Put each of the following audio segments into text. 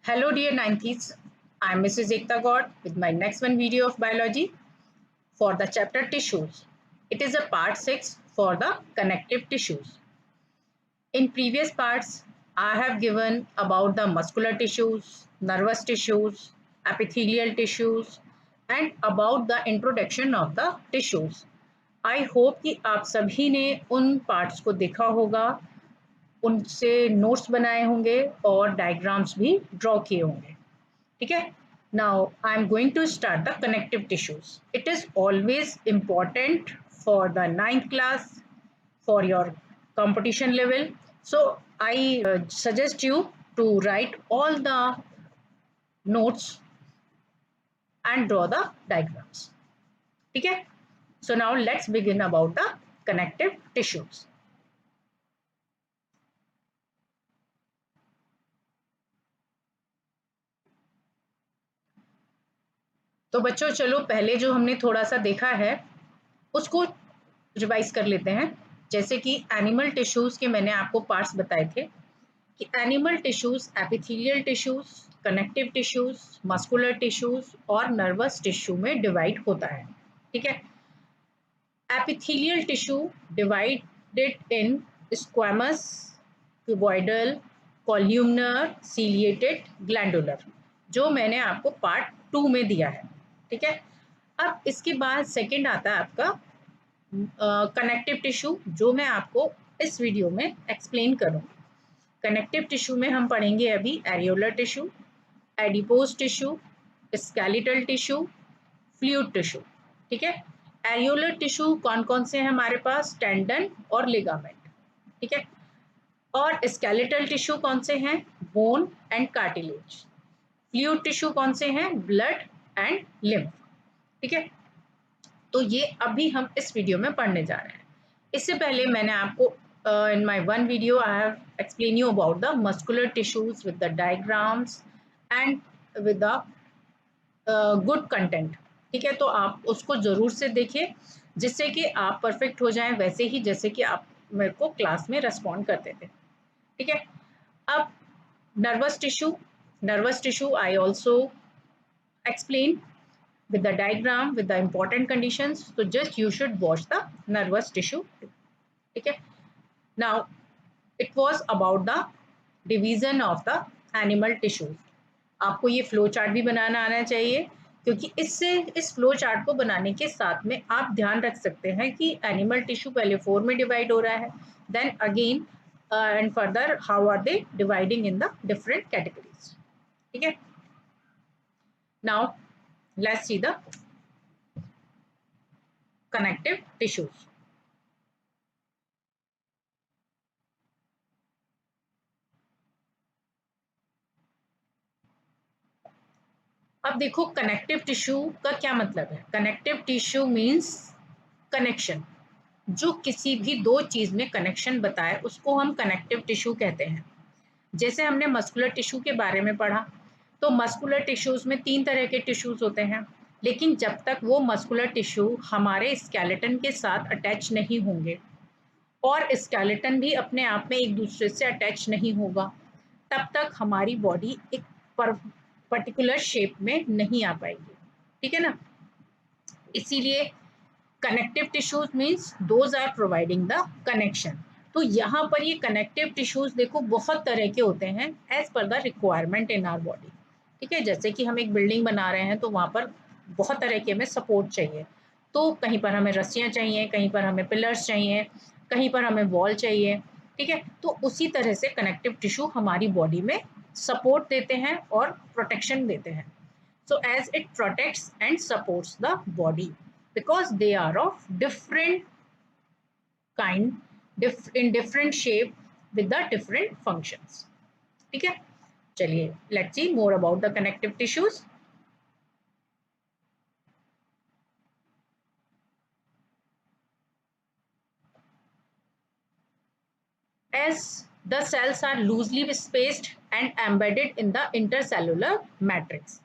Hello dear 90s, I am Mrs. Ekta God with my next one video of biology for the chapter tissues. It is a part 6 for the connective tissues. In previous parts, I have given about the muscular tissues, nervous tissues, epithelial tissues and about the introduction of the tissues. I hope कि आप सभी ने उन parts को देखा होगा, उनसे notes बनाए होंगे और डायग्राम्स भी ड्रॉ किए होंगे. ठीक है. Now I'm going to start the connective tissues. It is always important for the ninth class, for your competition level. So I suggest you to write all the notes and draw the diagrams. ठीक है. So now let's begin about the connective tissues. तो बच्चों चलो पहले जो हमने थोड़ा सा देखा है उसको रिवाइज कर लेते हैं. जैसे कि एनिमल टिश्यूज के मैंने आपको पार्ट्स बताए थे कि animal tissues epithelial tissues, connective tissues, muscular tissues और नर्वस टिश्यू में डिवाइड होता है. ठीक है. Epithelial tissue divided in squamous, cuboidal, columnar, ciliated, glandular, जो मैंने आपको पार्ट 2 में दिया है. ठीक है. अब इसके बाद सेकंड आता है आपका कनेक्टिव टिश्यू, जो मैं आपको इस वीडियो में एक्सप्लेन करूँगी. कनेक्टिव टिश्यू में हम पढ़ेंगे अभी areolar tissue, adipose tissue, skeletal tissue, fluid tissue. ठीक है. एरियोलर टिश्यू कौन कौन से हैं हमारे पास? टेंडन और लिगामेंट. ठीक है. और स्केलेटल टिश्यू कौन से हैं? Bone and cartilage. Fluid tissue कौन से हैं? Blood and lymph. ठीक है. तो ये अभी हम इस वीडियो में पढ़ने जा रहे हैं. इससे पहले मैंने आपको in my one video I have explained you about the muscular tissues with the diagrams and with the good content. ठीक है. तो आप उसको जरूर से देखिए जिससे कि आप परफेक्ट हो जाएं वैसे ही जैसे कि आप मेरे को क्लास में रेस्पॉन्ड करते थे. ठीक है. अब nervous tissue I also explain with the diagram with the important conditions, so just you should watch the nervous tissue. Okay. Now it was about the division of the animal tissues. आपको ये flow chart भी बनाना आना चाहिए क्योंकि इससे इस flow chart को बनाने के साथ में आप ध्यान रख सकते हैं कि एनिमल टिश्यू पहले 4 में डिवाइड हो रहा है, then again and further how are they dividing in the different categories. ठीक है. Now let's see the connective tissues. अब देखो कनेक्टिव टिश्यू का क्या मतलब है. Connective tissue means connection. जो किसी भी दो चीज में कनेक्शन बताए उसको हम कनेक्टिव टिश्यू कहते हैं. जैसे हमने मस्कुलर टिश्यू के बारे में पढ़ा तो मस्कुलर टिश्यूज में 3 तरह के टिश्यूज होते हैं, लेकिन जब तक वो मस्कुलर टिश्यू हमारे स्केलेटन के साथ अटैच नहीं होंगे और स्केलेटन भी अपने आप में एक दूसरे से अटैच नहीं होगा तब तक हमारी बॉडी एक पर्टिकुलर शेप में नहीं आ पाएगी. ठीक है ना. इसीलिए connective tissues means those are providing the connection. तो यहाँ पर ये कनेक्टिव टिश्यूज देखो बहुत तरह के होते हैं as per the requirement in our body. ठीक है. जैसे कि हम एक बिल्डिंग बना रहे हैं तो वहाँ पर बहुत तरह के हमें सपोर्ट चाहिए. तो कहीं पर हमें रस्सियाँ चाहिए, कहीं पर हमें पिलर्स चाहिए, कहीं पर हमें वॉल चाहिए. ठीक है. तो उसी तरह से कनेक्टिव टिश्यू हमारी बॉडी में सपोर्ट देते हैं और प्रोटेक्शन देते हैं. So as it protects and supports the body because they are of different kind, in different shape with the different functions. ठीक है. चलिए let's see more about the connective tissues. As the cells are loosely spaced and embedded in the intercellular matrix.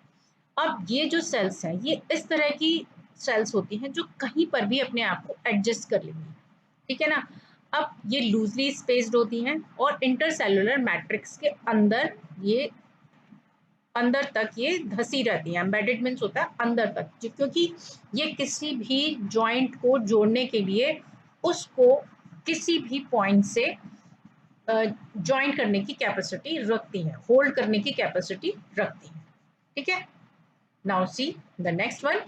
अब ये जो sales हैं ये इस तरह की सेल्स होती हैं जो कहीं पर भी अपने आप को एडजस्ट कर लेंगी. ठीक है ना. अब ये लूजली स्पेस्ड होती हैं और इंटरसेलुलर मैट्रिक्स के अंदर ये अंदर तक ये धसी रहती हैं। एम्बेडेड मीन्स होता है अंदर तक, क्योंकि ये किसी भी जॉइंट को जोड़ने के लिए उसको किसी भी पॉइंट से ज्वाइन करने की कैपेसिटी रखती है, होल्ड करने की कैपेसिटी रखती है। ठीक है, now see the next one.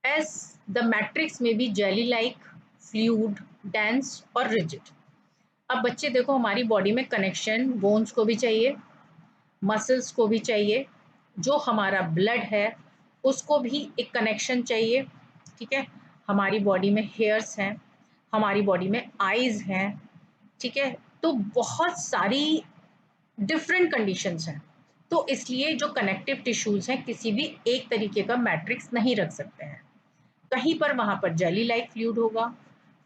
As the matrix may be jelly like, fluid, dense और rigid। अब बच्चे देखो, हमारी बॉडी में कनेक्शन बोन्स को भी चाहिए, मसल्स को भी चाहिए, जो हमारा ब्लड है उसको भी एक कनेक्शन चाहिए। ठीक है, हमारी बॉडी में हेयर्स हैं, हमारी बॉडी में आईज हैं। ठीक है, तो बहुत सारी डिफरेंट कंडीशंस हैं। तो इसलिए जो कनेक्टिव टिश्यूज हैं किसी भी एक तरीके का मैट्रिक्स नहीं रख सकते हैं। कहीं पर वहां पर जेली लाइक फ्लूइड होगा,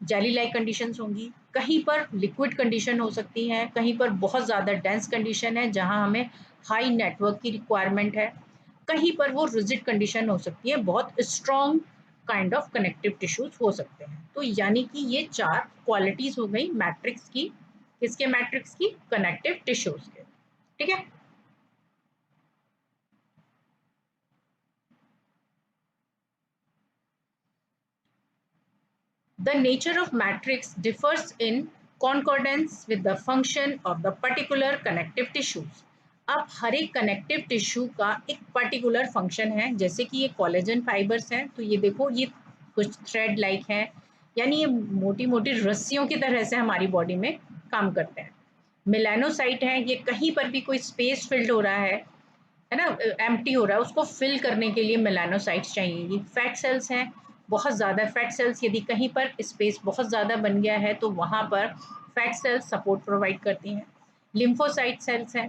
जेली लाइक कंडीशंस होंगी, कहीं पर लिक्विड कंडीशन हो सकती है, कहीं पर बहुत ज़्यादा डेंस कंडीशन है जहां हमें हाई नेटवर्क की रिक्वायरमेंट है, कहीं पर वो रिजिड कंडीशन हो सकती है, बहुत strong kind of connective tissues हो सकते हैं। तो यानी कि ये 4 क्वालिटीज हो गई मैट्रिक्स की। किसके मैट्रिक्स की? कनेक्टिव टिश्यूज के। ठीक है, the nature of matrix differs in concordance with the function of the particular connective tissues। अब हर एक कनेक्टिव टिश्यू का एक पर्टिकुलर फंक्शन है। जैसे कि ये कोलेजन फाइबर्स हैं, तो ये देखो ये कुछ थ्रेड लाइक है, यानी ये मोटी मोटी रस्सियों की तरह से हमारी बॉडी में काम करते हैं। मेलानोसाइट है, ये कहीं पर भी कोई स्पेस फिल्ड हो रहा है ना, एम्प्टी हो रहा है, उसको फिल करने के लिए मेलानोसाइट्स चाहिए। ये फैट सेल्स हैं, बहुत ज़्यादा फैट सेल्स, यदि कहीं पर स्पेस बहुत ज़्यादा बन गया है तो वहाँ पर फैट सेल्स सपोर्ट प्रोवाइड करती हैं। लिम्फोसाइट सेल्स हैं,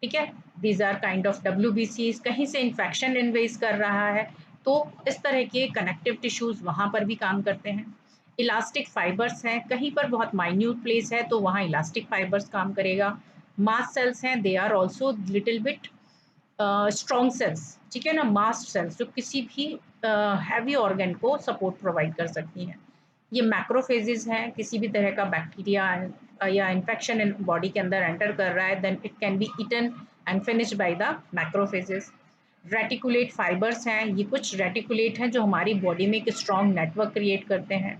ठीक है, these are kind of WBCs। कहीं से इन्फेक्शन इन्वेज कर रहा है तो इस तरह के कनेक्टिव टिश्यूज वहाँ पर भी काम करते हैं। इलास्टिक फाइबर्स हैं, कहीं पर बहुत माइन्यूट प्लेस है तो वहाँ इलास्टिक फाइबर्स काम करेगा। मास सेल्स हैं, they are also little bit strong cells, ठीक है ना, मास्ट सेल्स जो किसी भी हैवी ऑर्गन को सपोर्ट प्रोवाइड कर सकती हैं। ये मैक्रोफेजेस हैं, किसी भी तरह का बैक्टीरिया या इन्फेक्शन इन बॉडी के अंदर एंटर कर रहा है, then it can be eaten and finished by the macrophages. Reticulate fibres हैं, ये कुछ रेटिकुलेट हैं जो हमारी बॉडी में एक स्ट्रॉन्ग नेटवर्क क्रिएट करते हैं।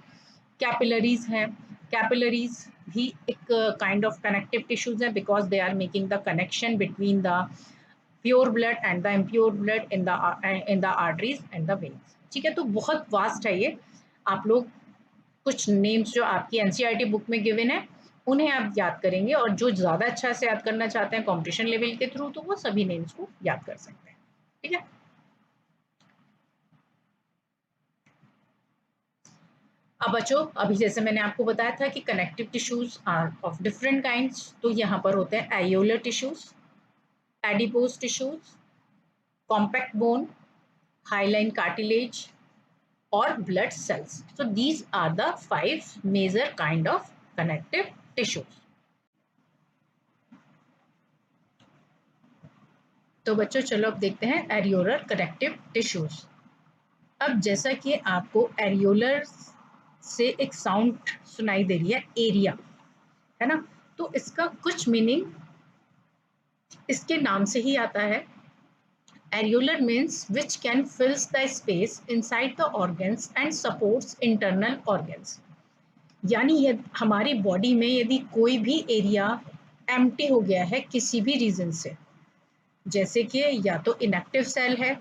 कैपिलरीज हैं, कैपिलरीज भी एक काइंड ऑफ कनेक्टिव टिश्यूज हैं because they are making the connection between the pure blood and the impure blood in the arteries and the veins. ठीक है, तो बहुत वास्ट है ये। आप लोग कुछ नेम्स जो आपकी एनसीईआरटी बुक में गिवन है उन्हें आप याद करेंगे, और जो ज़्यादा अच्छा से याद करना चाहते हैं कॉम्पिटिशन लेवल के थ्रू तो वो सभी नेम्स को याद कर सकते हैं। ठीक है, अब बच्चों, अभी जैसे मैंने आपको बताया था कि connective tissues are of different kinds, तो यहाँ पर होते हैं areolar tissues, adipose tissues, compact bone, hyaline cartilage or blood cells. So these are the 5 major kind of connective tissues. तो बच्चों चलो अब देखते हैं एरियोलर कनेक्टिव टिश्यूज। अब जैसा कि आपको एरियोलर से एक साउंड सुनाई दे रही है एरिया, है ना, तो इसका कुछ मीनिंग इसके नाम से ही आता है। Areolar means which can fills the space inside the organs and supports internal organs। यानी यदि हमारी बॉडी में यदि कोई भी एरिया एम्प्टी हो गया है किसी भी रीजन से, जैसे कि या तो इनएक्टिव सेल है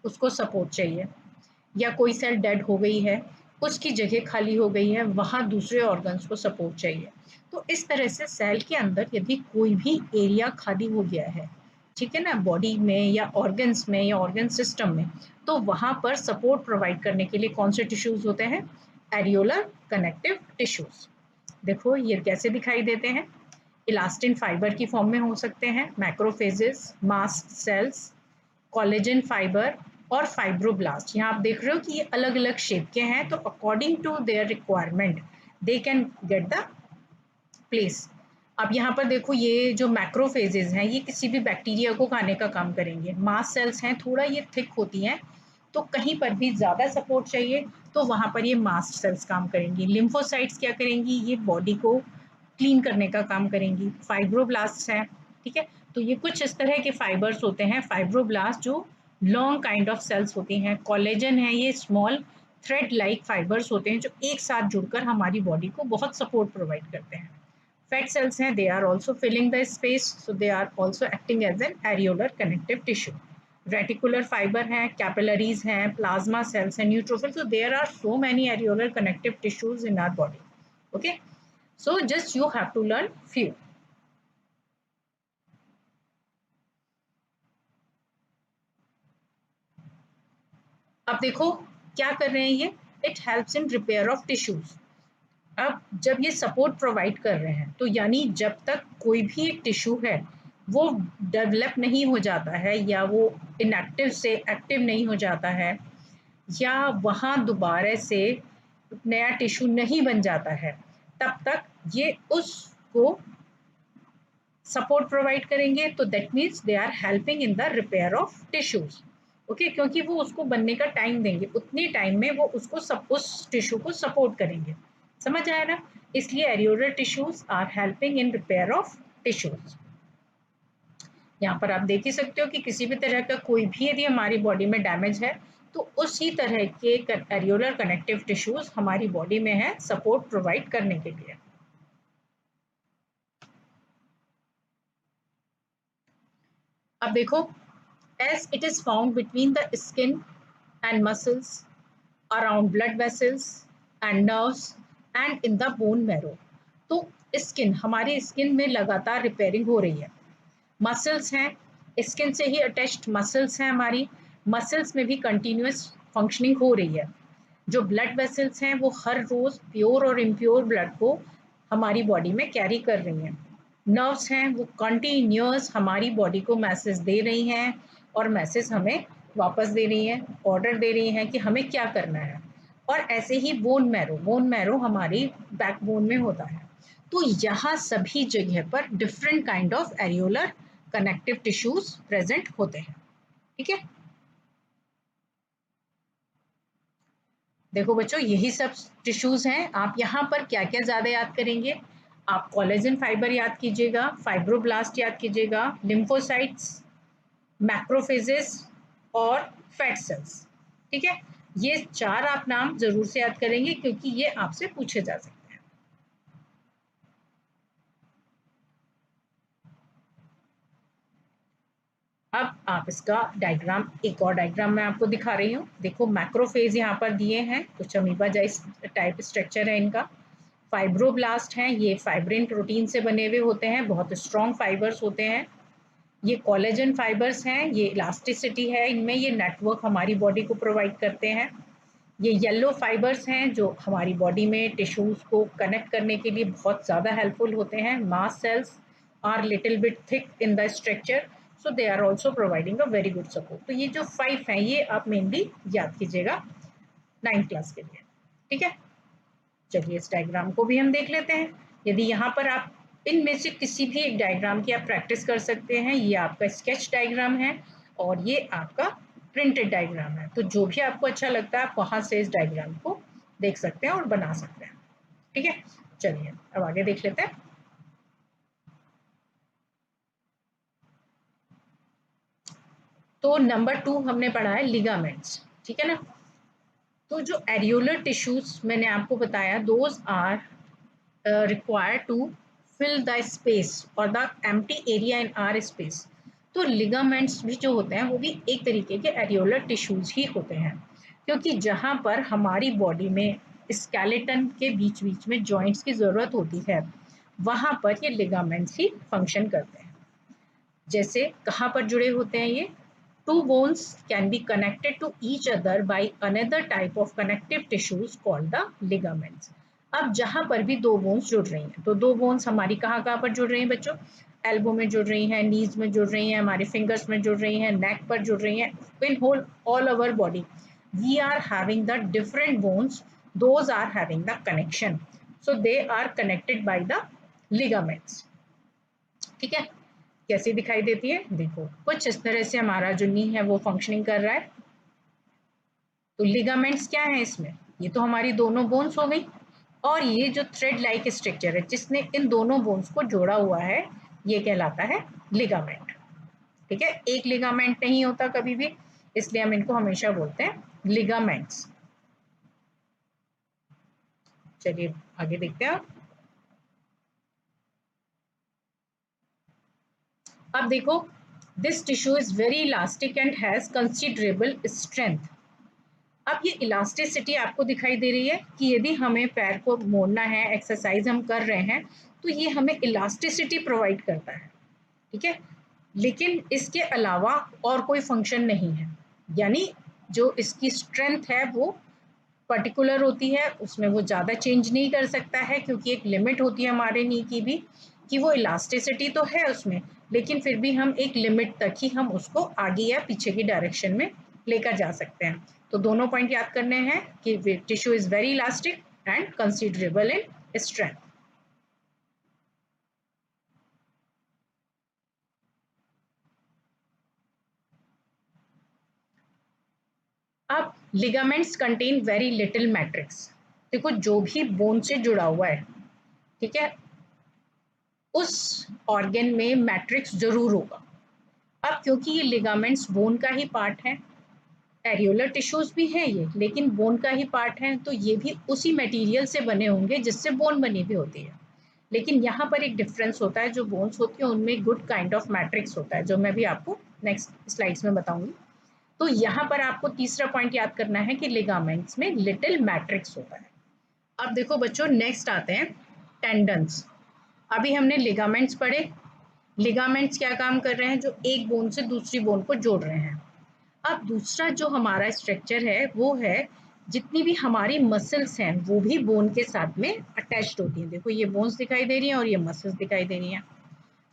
उसको सपोर्ट चाहिए, या कोई सेल डेड हो गई है उसकी जगह खाली हो गई है वहाँ दूसरे ऑर्गन्स को सपोर्ट चाहिए, तो इस तरह से सेल के अंदर यदि कोई भी एरिया खाली हो गया है, ठीक है ना, बॉडी में या ऑर्गन्स में या ऑर्गन सिस्टम में, तो वहाँ पर सपोर्ट प्रोवाइड करने के लिए कौन से टिश्यूज होते हैं? Areolar connective tissues. देखो ये कैसे दिखाई देते हैं, इलास्टिन फाइबर की फॉर्म में हो सकते हैं, macrophages, mast cells, collagen fibre और फाइब्रोब्लास्ट। यहाँ आप देख रहे हो कि ये अलग अलग शेप के हैं, तो according to their requirement they can get the place. अब यहाँ पर देखो ये जो मैक्रोफेजेस हैं ये किसी भी बैक्टीरिया को खाने का काम करेंगे। मास्ट सेल्स हैं, थोड़ा ये थिक होती हैं तो कहीं पर भी ज़्यादा सपोर्ट चाहिए तो वहाँ पर ये मास्ट सेल्स काम करेंगी। लिम्फोसाइट्स क्या करेंगी, ये बॉडी को क्लीन करने का काम करेंगी। फाइब्रोब्लास्ट हैं, ठीक है, तो ये कुछ इस तरह के फाइबर्स होते हैं फाइब्रोब्लास्ट जो लॉन्ग काइंड ऑफ सेल्स होती हैं। कोलेजन है, ये स्मॉल थ्रेड लाइक फाइबर्स होते हैं जो एक साथ जुड़कर हमारी बॉडी को बहुत सपोर्ट प्रोवाइड करते हैं। फैट सेल्स हैं, they are also filling the space, so they are also acting as an areolar connective tissue. Reticular fibre हैं, कैपिलरीज हैं, प्लाज्मा सेल्स हैं, neutrophil, so there are so many areolar connective tissues in our body. Okay, so just you have to learn few. अब देखो क्या कर रहे हैं ये, it helps in repair of tissues. अब जब ये सपोर्ट प्रोवाइड कर रहे हैं तो यानी जब तक कोई भी एक टिश्यू है वो डेवलप नहीं हो जाता है या वो इनएक्टिव से एक्टिव नहीं हो जाता है या वहाँ दोबारा से नया टिश्यू नहीं बन जाता है, तब तक ये उसको सपोर्ट प्रोवाइड करेंगे। तो that means they are helping in the repair of tissues. Okay, क्योंकि वो उसको बनने का टाइम देंगे, उतनी टाइम में वो उसको उस टिश्यू को सपोर्ट करेंगे। समझ आया ना? इसलिए areolar tissues are helping in repair of tissues. यहाँ पर आप देख ही सकते हो कि किसी भी तरह का कोई भी यदि हमारी बॉडी में डैमेज है तो उसी तरह के एरियोलर कनेक्टिव टिश्यूज हमारी बॉडी में है सपोर्ट प्रोवाइड करने के लिए। अब देखो, as it is found between the skin and muscles, around blood vessels and nerves and in the bone marrow। तो स्किन, हमारी स्किन में लगातार रिपेयरिंग हो रही है। मसल्स हैं, स्किन से ही अटैच्ड मसल्स हैं हमारी, मसल्स में भी कंटिन्यूस फंक्शनिंग हो रही है। जो ब्लड वेसल्स हैं वो हर रोज प्योर और इम्प्योर ब्लड को हमारी बॉडी में कैरी कर रही हैं। नर्व्स हैं, वो कंटिन्यूस हमारी बॉडी को मैसेज दे रही हैं और मैसेज हमें वापस दे रही हैं, ऑर्डर दे रही हैं कि हमें क्या करना है। और ऐसे ही बोन मैरो हमारी बैकबोन में होता है। तो यहाँ सभी जगह पर different kind of areolar connective tissues present होते हैं। ठीक है, देखो बच्चों यही सब टिश्यूज हैं। आप यहाँ पर क्या क्या ज्यादा याद करेंगे, आप कोलेजन फाइबर याद कीजिएगा, फाइब्रोब्लास्ट याद कीजिएगा, लिम्फोसाइट्स, मैक्रोफेजेस और फैट सेल्स। ठीक है, ये चार आप नाम जरूर से याद करेंगे क्योंकि ये आपसे पूछे जा सकते हैं। अब आप इसका डायग्राम, एक और डायग्राम मैं आपको दिखा रही हूँ। देखो मैक्रोफेज यहाँ पर दिए हैं, कुछ अमीबा जैसा टाइप स्ट्रक्चर है इनका। फाइब्रोब्लास्ट हैं, ये फाइब्रिन प्रोटीन से बने हुए होते हैं, बहुत स्ट्रॉन्ग फाइबर्स होते हैं। ये कोलेजन फाइबर्स हैं, ये इलास्टिसिटी है इनमें, ये नेटवर्क हमारी बॉडी को प्रोवाइड करते हैं। ये येलो फाइबर्स हैं जो हमारी बॉडी में टिश्यूज को कनेक्ट करने के लिए बहुत ज़्यादा हेल्पफुल होते हैं। Mass cells are little bit thick in the structure, so they are also providing a very good support. तो ये जो 5 हैं ये आप मेनली याद कीजिएगा 9th क्लास के लिए। ठीक है, चलिए इस डायग्राम को भी हम देख लेते हैं। यदि यहाँ पर आप इनमें से किसी भी एक डायग्राम की आप प्रैक्टिस कर सकते हैं। ये आपका स्केच डायग्राम है और ये आपका प्रिंटेड डायग्राम है, तो जो भी आपको अच्छा लगता है आप वहां से इस डायग्राम को देख सकते हैं और बना सकते हैं। ठीक है, चलिए अब आगे देख लेते हैं। तो नंबर 2 हमने पढ़ा है लिगामेंट्स। ठीक है ना, तो जो एरियोलर टिश्यूज मैंने आपको बताया, those are required to fill the space or the empty area in our space। तो लिगामेंट्स भी जो होते हैं वो भी एक तरीके के एरियोलर टिश्यूज ही होते हैं, क्योंकि जहाँ पर हमारी बॉडी में स्केलेटन के बीच बीच में जॉइंट्स की ज़रूरत होती है वहाँ पर ये लिगामेंट्स ही फंक्शन करते हैं। जैसे कहाँ पर जुड़े होते हैं ये, two bones can be connected to each other by another type of connective tissues called the ligaments. अब जहां पर भी दो बोन्स जुड़ रही हैं, तो दो बोन्स हमारी कहाँ कहाँ पर जुड़ रही हैं बच्चों, एल्बो में जुड़ रही हैं, नीज में जुड़ रही हैं, हमारे फिंगर्स में जुड़ रही हैं, नेक पर जुड़ रही हैं, in whole all over body we are having the different bones, those are having the connection, so they are connected by the ligaments. ठीक है, कैसी दिखाई देती है, देखो कुछ इस तरह से हमारा जो नी है वो फंक्शनिंग कर रहा है। तो लिगामेंट्स क्या है इसमें, ये तो हमारी दोनों बोन्स हो गई, और ये जो थ्रेड लाइक स्ट्रक्चर है जिसने इन दोनों बोन्स को जोड़ा हुआ है, ये कहलाता है लिगामेंट। ठीक है, एक लिगामेंट नहीं होता कभी भी, इसलिए हम इनको हमेशा बोलते हैं लिगामेंट्स। चलिए आगे देखते हैं। अब देखो, this tissue is very elastic and has considerable strength. अब ये इलास्टिसिटी आपको दिखाई दे रही है कि यदि हमें पैर को मोड़ना है, एक्सरसाइज हम कर रहे हैं, तो ये हमें इलास्टिसिटी प्रोवाइड करता है। ठीक है, लेकिन इसके अलावा और कोई फंक्शन नहीं है, यानी जो इसकी स्ट्रेंथ है वो पर्टिकुलर होती है, उसमें वो ज़्यादा चेंज नहीं कर सकता है, क्योंकि एक लिमिट होती है हमारे नी की भी, कि वो इलास्टिसिटी तो है उसमें, लेकिन फिर भी हम एक लिमिट तक ही हम उसको आगे या पीछे की डायरेक्शन में लेकर जा सकते हैं। तो दोनों पॉइंट याद करने हैं कि tissue is very elastic and considerable in strength. अब ligaments contain very little matrix. देखो, जो भी बोन से जुड़ा हुआ है, ठीक है, उस ऑर्गन में मैट्रिक्स जरूर होगा। अब क्योंकि ये लिगामेंट्स बोन का ही पार्ट है, एरियोलर टिश्यूज भी हैं ये, लेकिन बोन का ही पार्ट है, तो ये भी उसी मटेरियल से बने होंगे जिससे बोन बनी हुई होती है। लेकिन यहाँ पर एक डिफरेंस होता है, जो बोन्स होती है उनमें गुड काइंड ऑफ मैट्रिक्स होता है, जो मैं भी आपको नेक्स्ट स्लाइड्स में बताऊंगी। तो यहाँ पर आपको तीसरा पॉइंट याद करना है कि लिगामेंट्स में लिटिल मैट्रिक्स होता है। अब देखो बच्चों, नेक्स्ट आते हैं टेंडन्स। अभी हमने लिगामेंट्स पढ़े। लिगामेंट्स क्या काम कर रहे हैं, जो एक बोन से दूसरी बोन को जोड़ रहे हैं। अब दूसरा जो हमारा स्ट्रक्चर है वो है, जितनी भी हमारी मसल्स हैं वो भी बोन के साथ में अटैच्ड होती हैं। देखो, ये बोन्स दिखाई दे रही हैं और ये मसल्स दिखाई दे रही हैं।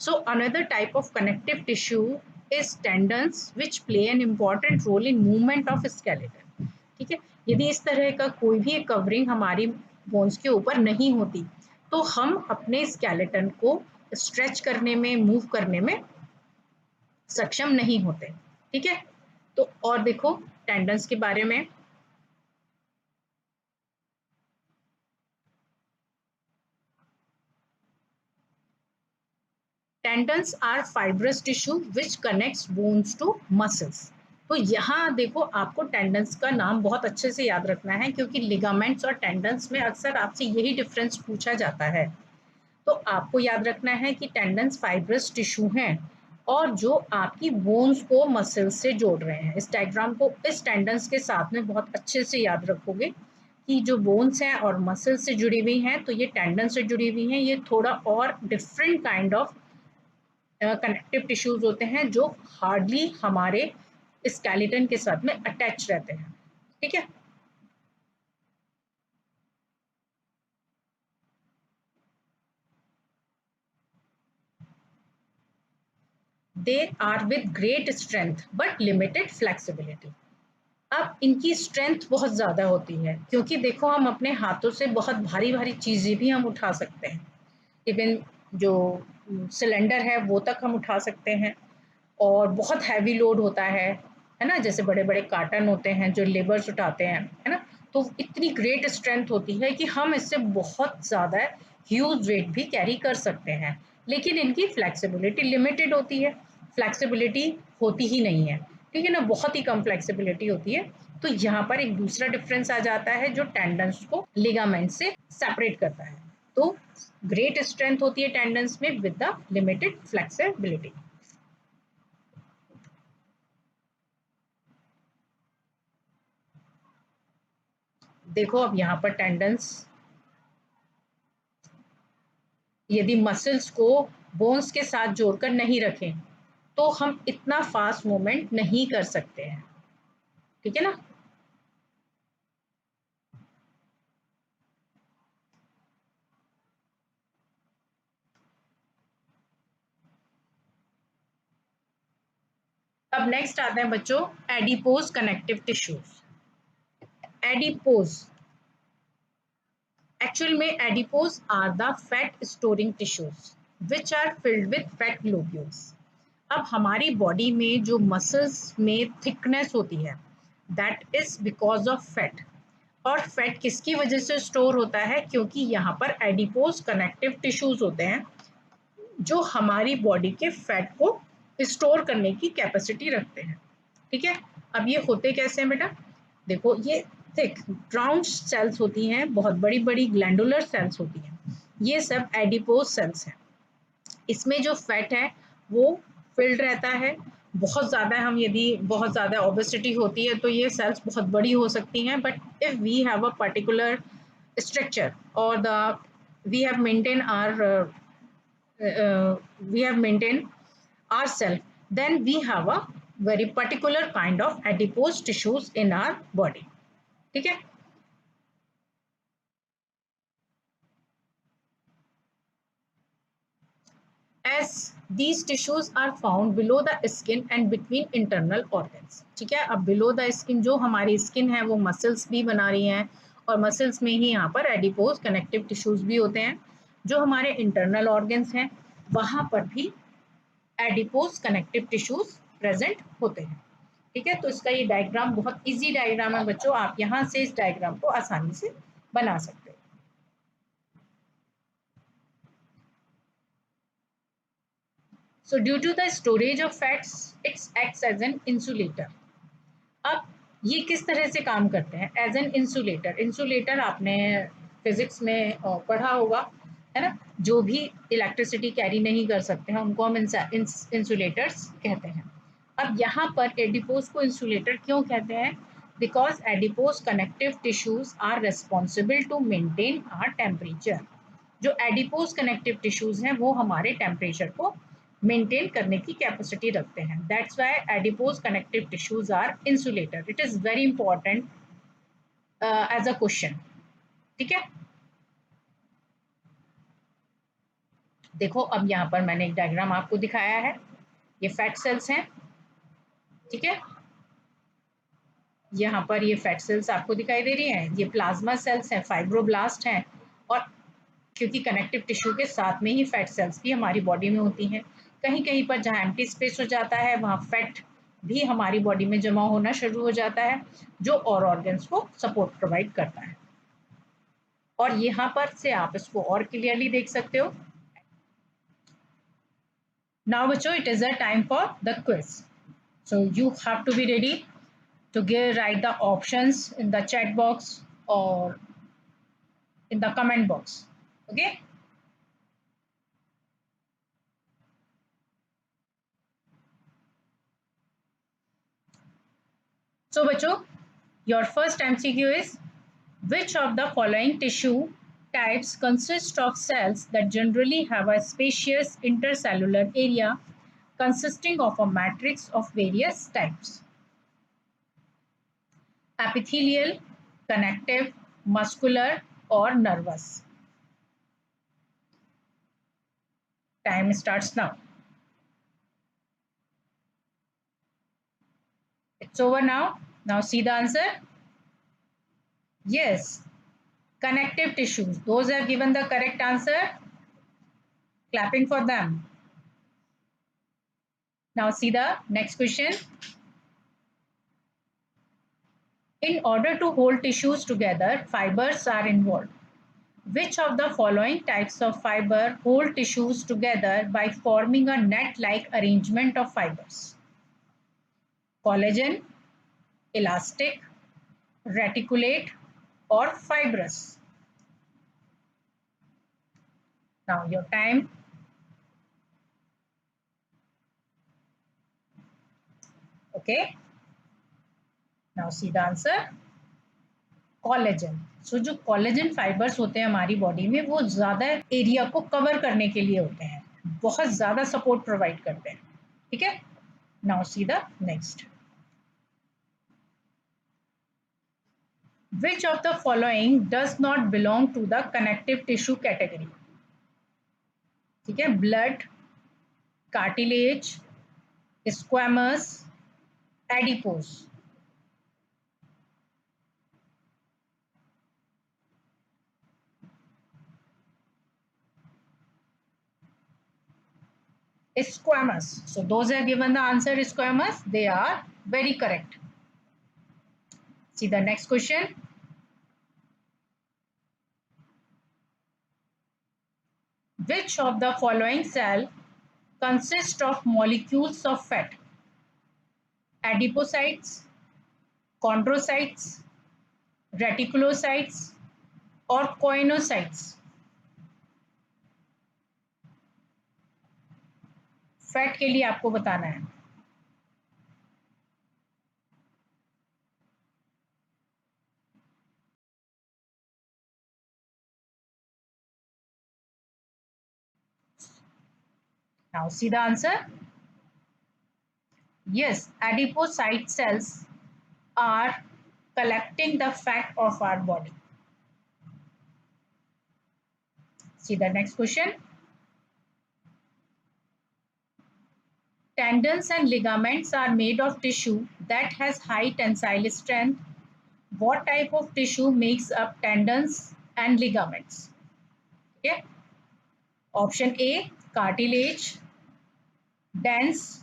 So another type of connective tissue is tendons which play an important role in movement of skeleton. ठीक है, यदि इस तरह का कोई भी कवरिंग हमारी बोन्स के ऊपर नहीं होती, तो हम अपने स्केलेटन को स्ट्रेच करने में, मूव करने में सक्षम नहीं होते। ठीक है, तो और देखो टेंडन्स के बारे में। Tendons are fibrous tissue which connects bones to muscles. तो यहाँ देखो, आपको टेंडन्स का नाम बहुत अच्छे से याद रखना है, क्योंकि लिगामेंट्स और टेंडन्स में अक्सर आपसे यही डिफरेंस पूछा जाता है। तो आपको याद रखना है कि टेंडन्स फाइब्रस टिश्यू हैं और जो आपकी बोन्स को मसल्स से जोड़ रहे हैं। इस डायग्राम को इस टेंडन्स के साथ में बहुत अच्छे से याद रखोगे कि जो बोन्स हैं और मसल्स से जुड़ी हुई हैं, तो ये टेंडन से जुड़ी हुई हैं। ये थोड़ा और different kind of connective tissues होते हैं, जो हार्डली हमारे स्केलेटन के साथ में अटैच रहते हैं। ठीक है, they are with great strength but limited flexibility. अब इनकी स्ट्रेंथ बहुत ज़्यादा होती है, क्योंकि देखो, हम अपने हाथों से बहुत भारी भारी चीज़ें भी हम उठा सकते हैं। इवन जो सिलेंडर है वो तक हम उठा सकते हैं, और बहुत हैवी लोड होता है ना, जैसे बड़े बड़े कार्टन होते हैं जो लेबर्स उठाते हैं, है ना। तो इतनी ग्रेट स्ट्रेंथ होती है कि हम इससे बहुत ज़्यादा ह्यूज वेट भी कैरी कर सकते हैं, लेकिन इनकी फ्लेक्सिबिलिटी लिमिटेड होती है। फ्लेक्सिबिलिटी होती ही नहीं है, ठीक है ना, बहुत ही कम फ्लेक्सिबिलिटी होती है। तो यहाँ पर एक दूसरा डिफरेंस आ जाता है जो टेंडन्स को लिगामेंट से सेपरेट करता है। तो ग्रेट स्ट्रेंथ होती है टेंडन्स में विद द लिमिटेड फ्लेक्सिबिलिटी। देखो, अब यहाँ पर टेंडन्स यदि मसल्स को बोन्स के साथ जोड़कर नहीं रखें, तो हम इतना फास्ट मूवमेंट नहीं कर सकते हैं। ठीक है ना। अब नेक्स्ट आते हैं बच्चों adipose connective tissues. Adipose, actual में adipose are the fat storing tissues which are filled with fat globules. अब हमारी बॉडी में जो मसल्स में थिकनेस होती है, that is because of fat. और फैट किसकी वजह से स्टोर होता है? क्योंकि यहाँ पर एडिपोज कनेक्टिव टिश्यूज होते हैं जो हमारी बॉडी के फैट को स्टोर करने की कैपेसिटी रखते हैं। ठीक है, अब ये होते कैसे हैं बेटा? देखो, ये थिक राउंड सेल्स होती हैं, बहुत बड़ी बड़ी ग्लैंडुलर सेल्स होती हैं, ये सब एडिपोज सेल्स हैं। इसमें जो फैट है वो फिल्ड रहता है। बहुत ज़्यादा हम यदि बहुत ज़्यादा ओबेसिटी होती है तो ये सेल्स बहुत बड़ी हो सकती हैं, but if we have a particular structure or the we have maintained our we have maintained ourselves, then we have a very particular kind of adipose tissues in our body. ठीक है? As these tissues are found below the skin and between internal organs. ठीक है, अब below the skin जो हमारी skin है वो muscles भी बना रही हैं, और muscles में ही यहाँ पर adipose connective tissues भी होते हैं। जो हमारे internal organs हैं वहाँ पर भी एडिपोज कनेक्टिव टिश्यूज प्रेजेंट होते हैं। ठीक है, तो इसका ये डायग्राम बहुत इजी डायग्राम है बच्चों, आप यहाँ से इस डायग्राम को आसानी से बना सकते हो। So due to the storage of fats it's acts as an insulator. अब ये किस तरह से काम करते हैं? As an insulator. इंसुलेटर आपने फिजिक्स में पढ़ा होगा, है ना? जो भी इलेक्ट्रिसिटी कैरी नहीं कर सकते हैं उनको हम इंसुलेटर्स कहते हैं। अब यहाँ पर एडिपोज को इंसुलेटर क्यों कहते हैं? Because adipose connective tissues are responsible to maintain our temperature. जो एडिपोज कनेक्टिव टिश्यूज हैं वो हमारे टेम्परेचर को मेंटेन करने की कैपेसिटी रखते हैं। That's why adipose connective tissues are insulator. It is very important as a question. ठीक है, देखो अब यहाँ पर मैंने एक डायग्राम आपको दिखाया है, ये फैट सेल्स हैं। ठीक है, यहाँ पर ये फैट सेल्स आपको दिखाई दे रही हैं, ये प्लाज्मा सेल्स हैं, फाइब्रोब्लास्ट हैं, और क्योंकि कनेक्टिव टिश्यू के साथ में ही फैट सेल्स भी हमारी बॉडी में होती हैं। कहीं कहीं पर जहाँ एम्प्टी स्पेस हो जाता है वहाँ फैट भी हमारी बॉडी में जमा होना शुरू हो जाता है, जो और ऑर्गन्स को सपोर्ट प्रोवाइड करता है। और यहाँ पर से आप इसको और क्लियरली देख सकते हो। नाउ बच्चों, it is a time for the quiz, so you have to be ready to write the options in the chat box or in the comment box. Okay, so bachcho, your first MCQ is which of the following tissue types consist of cells that generally have a spacious intercellular area consisting of a matrix of various types? Epithelial, connective, muscular or nervous? Time starts now. It's over now. Now see the answer. Yes, connective tissues. Those have given the correct answer. Clapping for them. Now see the next question. In order to hold tissues together, fibers are involved. Which of the following types of fiber hold tissues together by forming a net-like arrangement of fibers? Collagen, elastic, reticulate, or fibrous? Now your time. Okay. Now see the answer. Collagen. So जो collagen fibres होते हैं हमारी body में वो ज्यादा area को cover करने के लिए होते हैं, बहुत ज्यादा सपोर्ट प्रोवाइड करते हैं। ठीक है, now see the next. Which of the following does not belong to the connective tissue category? ठीक है, blood, cartilage, squamous, adipose. Squamous. So those are given the answer squamous. They are very correct. See the next question. Which of the following cell consists of molecules of fat? Adipocytes, chondrocytes, reticulocytes or coenocytes? Fat के लिए आपको बताना है. Now see the answer. Yes, adipocyte cells are collecting the fat of our body. See the next question. Tendons and ligaments are made of tissue that has high tensile strength. What type of tissue makes up tendons and ligaments? Okay. Option A, cartilage, dense,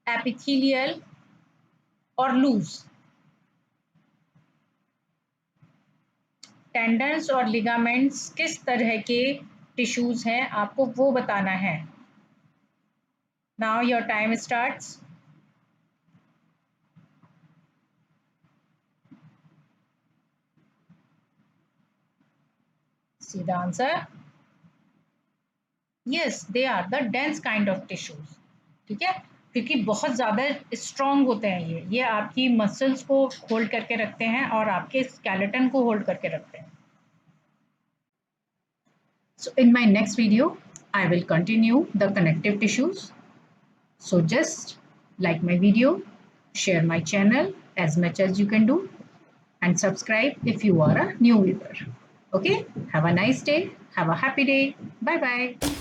epithelial or loose. Tendons और ligaments किस तरह के tissues हैं, आपको वो बताना है. Now your time starts. See the answer. Yes, they are the dense kind of tissues. ठीक है, क्योंकि बहुत ज़्यादा स्ट्रॉन्ग होते हैं ये आपकी मसल्स को होल्ड करके रखते हैं और आपके स्केलेटन को होल्ड करके रखते हैं. So in my next video, I will continue the connective tissues. So just like my video, share my channel as much as you can do, and subscribe if you are a new viewer. Okay, have a nice day. Have a happy day. Bye bye.